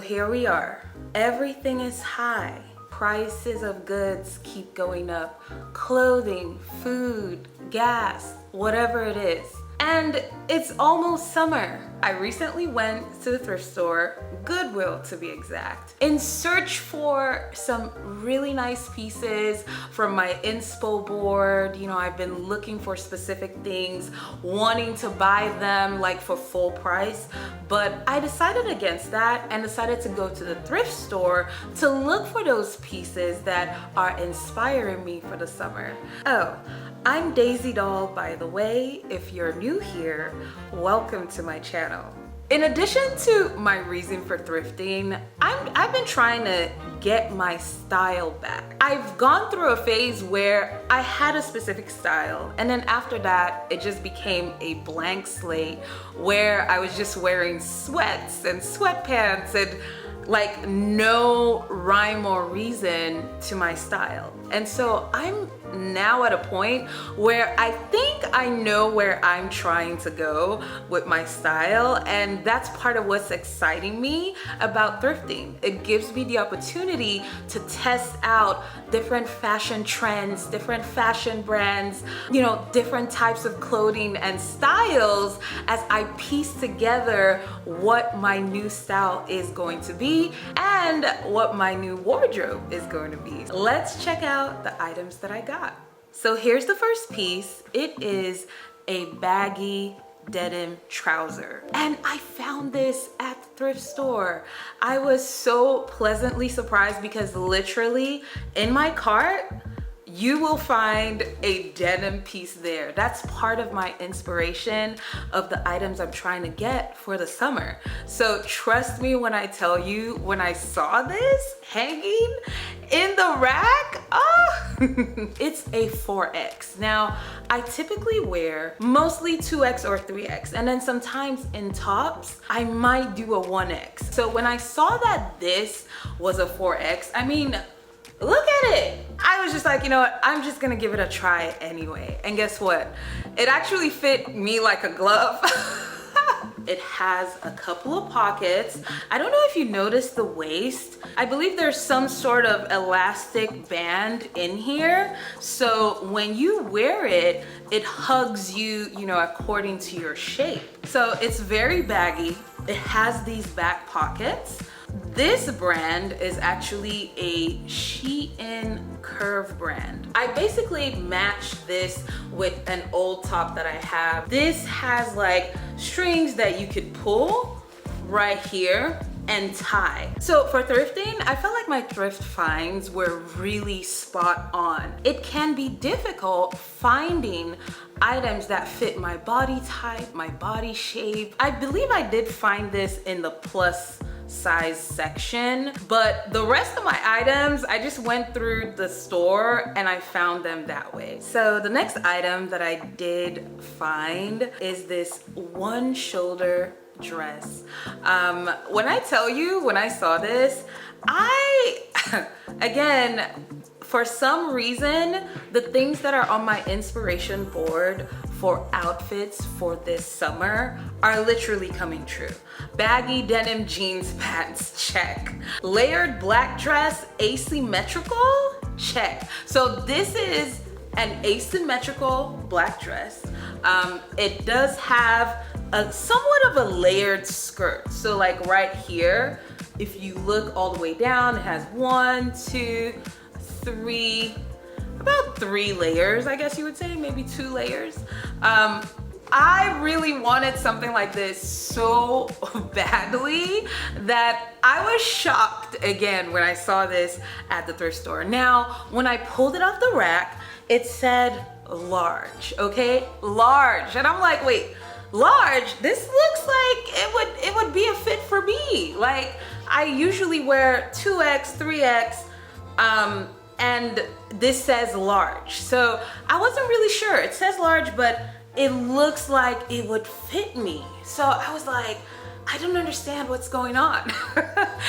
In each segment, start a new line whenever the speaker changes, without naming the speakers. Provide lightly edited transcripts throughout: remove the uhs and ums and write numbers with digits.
here we are. Everything is high. Prices of goods keep going up. Clothing, food, gas, whatever it is. And it's almost summer. I recently went to the thrift store, Goodwill to be exact, in search for some really nice pieces from my inspo board. You know, I've been looking for specific things, wanting to buy them like for full price, but I decided against that and decided to go to the thrift store to look for those pieces that are inspiring me for the summer. Oh, I'm Daisy Doll, by the way. If you're new here, welcome to my channel. In addition to my reason for thrifting, I've been trying to get my style back. I've gone through a phase where I had a specific style, and then after that, it just became a blank slate where I was just wearing sweats and sweatpants and like no rhyme or reason to my style. And so I'm now at a point where I think I know where I'm trying to go with my style, and that's part of what's exciting me about thrifting. It gives me the opportunity to test out different fashion trends, different fashion brands, you know, different types of clothing and styles as I piece together what my new style is going to be and what my new wardrobe is going to be. Let's check out the items that I got. So here's the first piece. It is a baggy denim trouser, and I found this at the thrift store. I was so pleasantly surprised because literally in my cart you will find a denim piece there. That's part of my inspiration of the items I'm trying to get for the summer. So trust me when I tell you, when I saw this hanging in the rack, oh, it's a 4X. Now, I typically wear mostly 2X or 3X, and then sometimes in tops, I might do a 1X. So when I saw that this was a 4X, I mean, look at it. I was just like, you know what? I'm just gonna give it a try anyway. And guess what? It actually fit me like a glove. It has a couple of pockets. I don't know if you noticed the waist. I believe there's some sort of elastic band in here. So when you wear it, it hugs you, you know, according to your shape. So it's very baggy. It has these back pockets. This brand is actually a Shein Curve brand. I basically matched this with an old top that I have. This has like strings that you could pull right here and tie. So for thrifting, I felt like my thrift finds were really spot on. It can be difficult finding items that fit my body type, my body shape. I believe I did find this in the plus size section, but the rest of my items, I just went through the store and I found them that way. So the next item that I did find is this one shoulder dress. When I tell you, when I saw this, again, for some reason, the things that are on my inspiration board for outfits for this summer are literally coming true. Baggy denim jeans pants, check. Layered black dress, asymmetrical, check. So this is an asymmetrical black dress. It does have a somewhat of a layered skirt. So like right here, if you look all the way down, it has 1, 2, 3, about 3 layers, I guess you would say, maybe 2 layers. I really wanted something like this so badly that I was shocked again when I saw this at the thrift store. Now, when I pulled it off the rack, it said large, okay? Large. And I'm like, wait, large? This looks like it would be a fit for me. Like, I usually wear 2X, 3X, and this says large. So I wasn't really sure. It says large, but it looks like it would fit me. So I was like, I don't understand what's going on.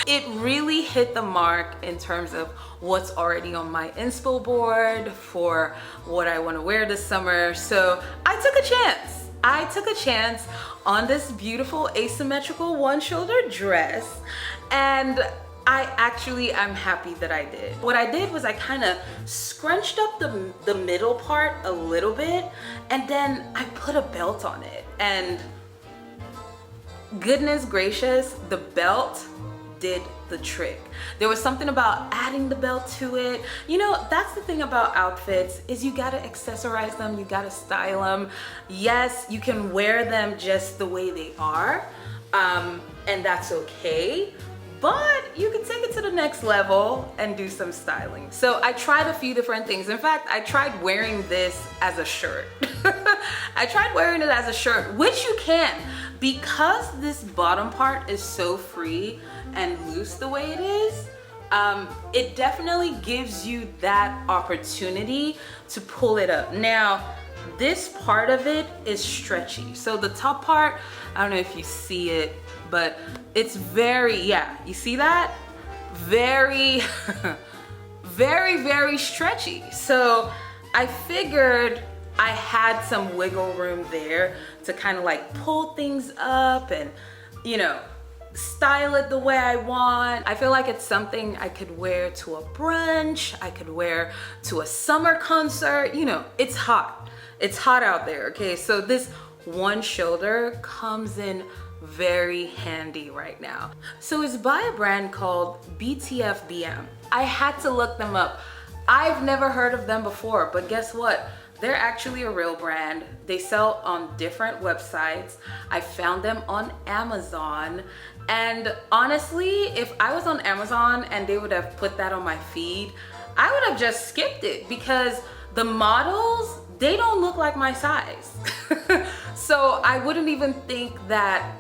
It really hit the mark in terms of what's already on my inspo board for what I want to wear this summer. So I took a chance. I took a chance on this beautiful asymmetrical one shoulder dress, And I'm happy that I did. What I did was I kind of scrunched up the middle part a little bit, and then I put a belt on it. And goodness gracious, the belt did the trick. There was something about adding the belt to it. You know, that's the thing about outfits, is you gotta accessorize them, you gotta style them. Yes, you can wear them just the way they are, and that's okay. But you can take it to the next level and do some styling. So I tried a few different things. In fact, I tried wearing this as a shirt. I tried wearing it as a shirt, which you can. Because this bottom part is so free and loose the way it is, it definitely gives you that opportunity to pull it up. Now, this part of it is stretchy. So the top part, I don't know if you see it, but it's very, yeah, you see that? Very, very stretchy. So I figured I had some wiggle room there to kind of like pull things up and, you know, style it the way I want. I feel like it's something I could wear to a brunch, I could wear to a summer concert. You know, it's hot. It's hot out there, okay? So this one shoulder comes in very handy right now. So it's by a brand called BTFBM. I had to look them up. I've never heard of them before, but guess what? They're actually a real brand. They sell on different websites. I found them on Amazon. And honestly, if I was on Amazon and they would have put that on my feed, I would have just skipped it because the models, they don't look like my size. So I wouldn't even think that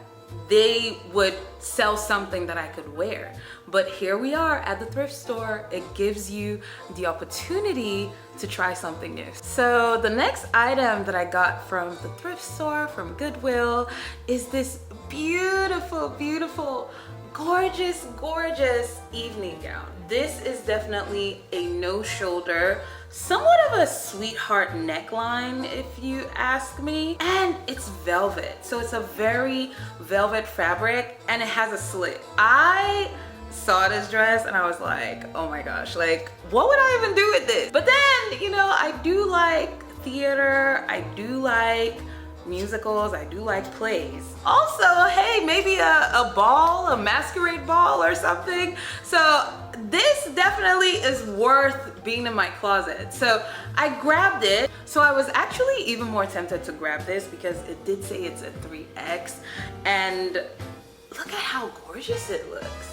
they would sell something that I could wear. But here we are at the thrift store. It gives you the opportunity to try something new. So the next item that I got from the thrift store, from Goodwill, is this beautiful, gorgeous evening gown. This is definitely a no shoulder, somewhat of a sweetheart neckline if you ask me, and it's velvet. So it's a very velvet fabric and it has a slit. I saw this dress and I was like, oh my gosh, like what would I even do with this? But then, you know, I do like theater, I do like musicals, I do like plays. Also, hey, maybe a ball, a masquerade ball or something. So this definitely is worth being in my closet. So I grabbed it. So I was actually even more tempted to grab this because it did say it's a 3X, and look at how gorgeous it looks.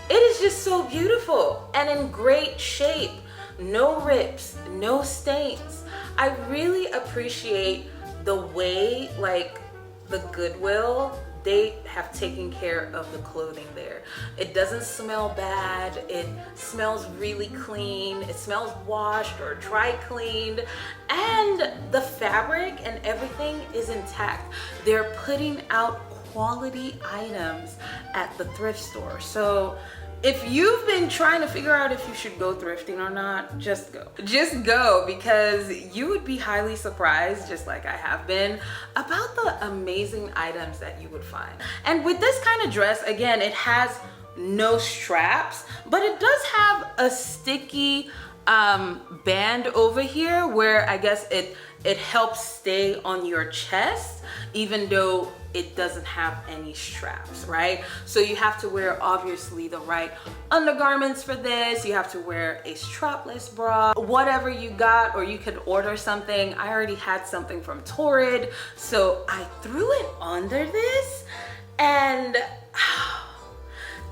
It is just so beautiful and in great shape. No rips, no stains. I really appreciate the way like the Goodwill, they have taken care of the clothing there. It doesn't smell bad. It smells really clean. It smells washed or dry cleaned. And the fabric and everything is intact. They're putting out quality items at the thrift store. So if you've been trying to figure out if you should go thrifting or not, just go. Just go, because you would be highly surprised, just like I have been, about the amazing items that you would find. And with this kind of dress, again, it has no straps, but it does have a sticky band over here where I guess it helps stay on your chest, even though it doesn't have any straps, right? So you have to wear obviously the right undergarments for this. You have to wear a strapless bra, whatever you got, or you could order something. I already had something from Torrid, so I threw it under this, and it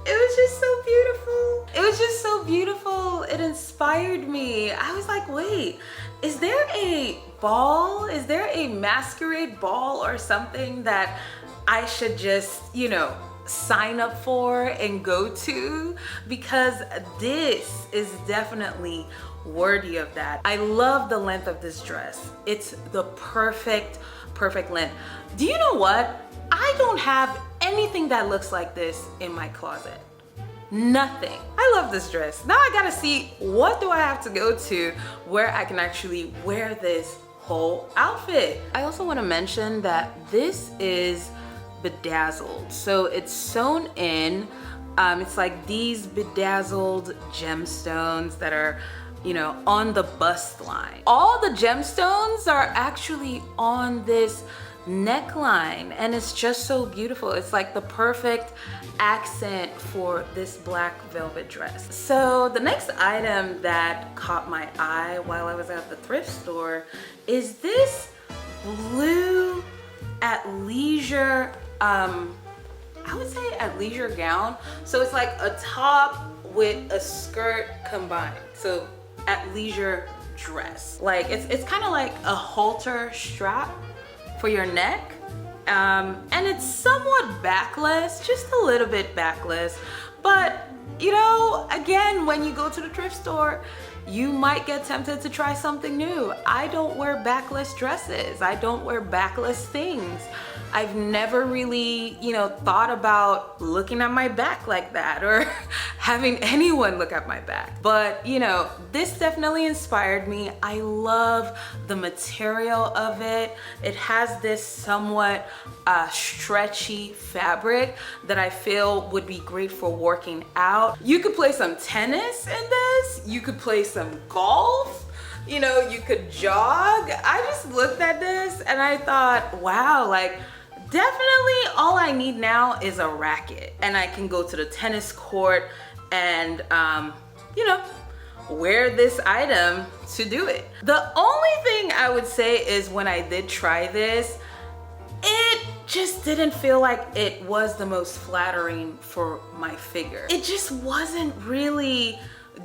was just so beautiful. It was just so beautiful. It inspired me. I was like, wait, is there a ball? Is there a masquerade ball or something that I should just, you know, sign up for and go to? Because this is definitely worthy of that. I love the length of this dress. It's the perfect length. Do you know what? I don't have anything that looks like this in my closet. Nothing. I love this dress. Now I gotta see, what do I have to go to where I can actually wear this whole outfit? I also want to mention that this is bedazzled, so it's sewn in It's like these bedazzled gemstones that are, you know, on the bust line. All the gemstones are actually on this neckline, and it's just so beautiful. It's like the perfect accent for this black velvet dress. So the next item that caught my eye while I was at the thrift store is this blue athleisure, I would say athleisure gown. So it's like a top with a skirt combined. So athleisure dress. Like it's kind of like a halter strap for your neck. And it's somewhat backless, just a little bit backless. But you know, again, when you go to the thrift store, you might get tempted to try something new. I don't wear backless dresses. I don't wear backless things. I've never really, you know, thought about looking at my back like that or having anyone look at my back. But, you know, this definitely inspired me. I love the material of it. It has this somewhat stretchy fabric that I feel would be great for working out. You could play some tennis in this. You could play some golf. You know, you could jog. I just looked at this and I thought, wow, like, definitely all I need now is a racket, and I can go to the tennis court and, you know, wear this item to do it. The only thing I would say is when I did try this, it just didn't feel like it was the most flattering for my figure. It just wasn't really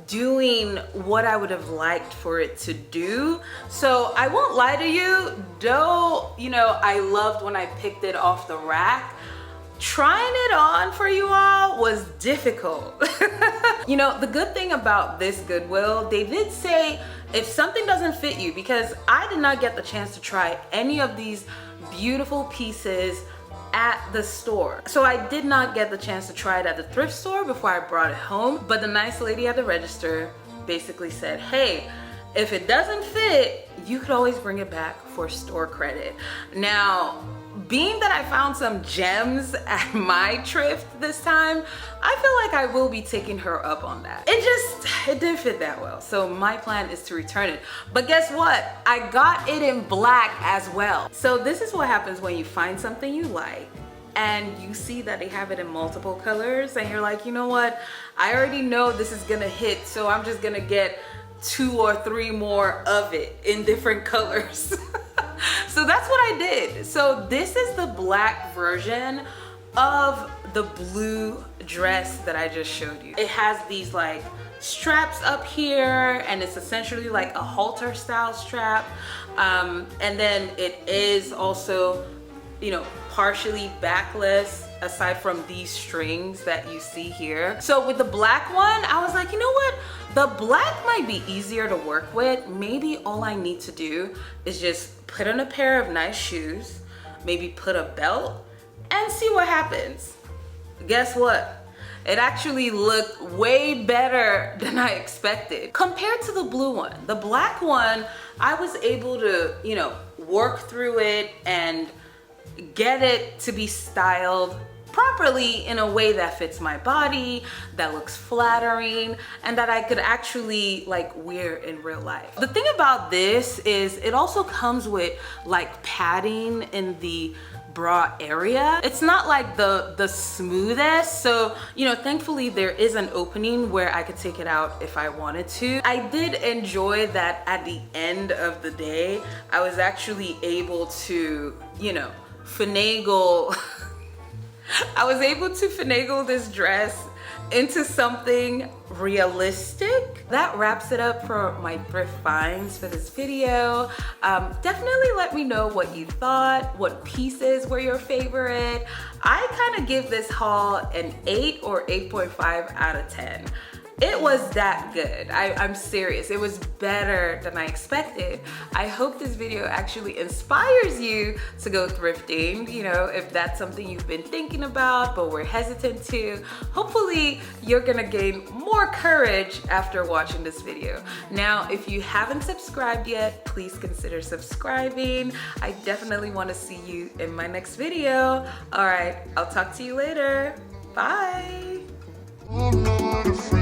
doing what I would have liked for it to do. So I won't lie to you, though, you know, I loved when I picked it off the rack. Trying it on for you all was difficult. You know, the good thing about this Goodwill, they did say if something doesn't fit you, because I did not get the chance to try any of these beautiful pieces at the store. So I did not get the chance to try it at the thrift store before I brought it home. But the nice lady at the register basically said, hey, if it doesn't fit, you could always bring it back for store credit. Now, being that I found some gems at my thrift this time, I feel like I will be taking her up on that. It didn't fit that well. So my plan is to return it. But guess what? I got it in black as well. So this is what happens when you find something you like and you see that they have it in multiple colors and you're like, you know what? I already know this is gonna hit, so I'm just gonna get 2 or 3 more of it in different colors. So that's what I did. So this is the black version of the blue dress that I just showed you. It has these like straps up here, and it's essentially like a halter style strap. And then it is also, you know, partially backless aside from these strings that you see here. So with the black one, I was like, you know what? The black might be easier to work with. Maybe all I need to do is just put on a pair of nice shoes, maybe put a belt, and see what happens. Guess what? It actually looked way better than I expected compared to the blue one. The black one, I was able to, you know, work through it and get it to be styled properly in a way that fits my body, that looks flattering, and that I could actually like wear in real life. The thing about this is it also comes with like padding in the bra area. It's not like the smoothest, so you know, thankfully there is an opening where I could take it out if I wanted to. I did enjoy that at the end of the day I was actually able to, you know, finagle I was able to finagle this dress into something realistic. That wraps it up for my thrift finds for this video. Definitely let me know what you thought, what pieces were your favorite. I kind of give this haul an 8 or 8.5 out of 10. It was that good. I'm serious. It was better than I expected. I hope this video actually inspires you to go thrifting. You know, if that's something you've been thinking about but were hesitant to, hopefully you're gonna gain more courage after watching this video. Now, if you haven't subscribed yet, please consider subscribing. I definitely want to see you in my next video. All right, I'll talk to you later. Bye.
I'm not afraid.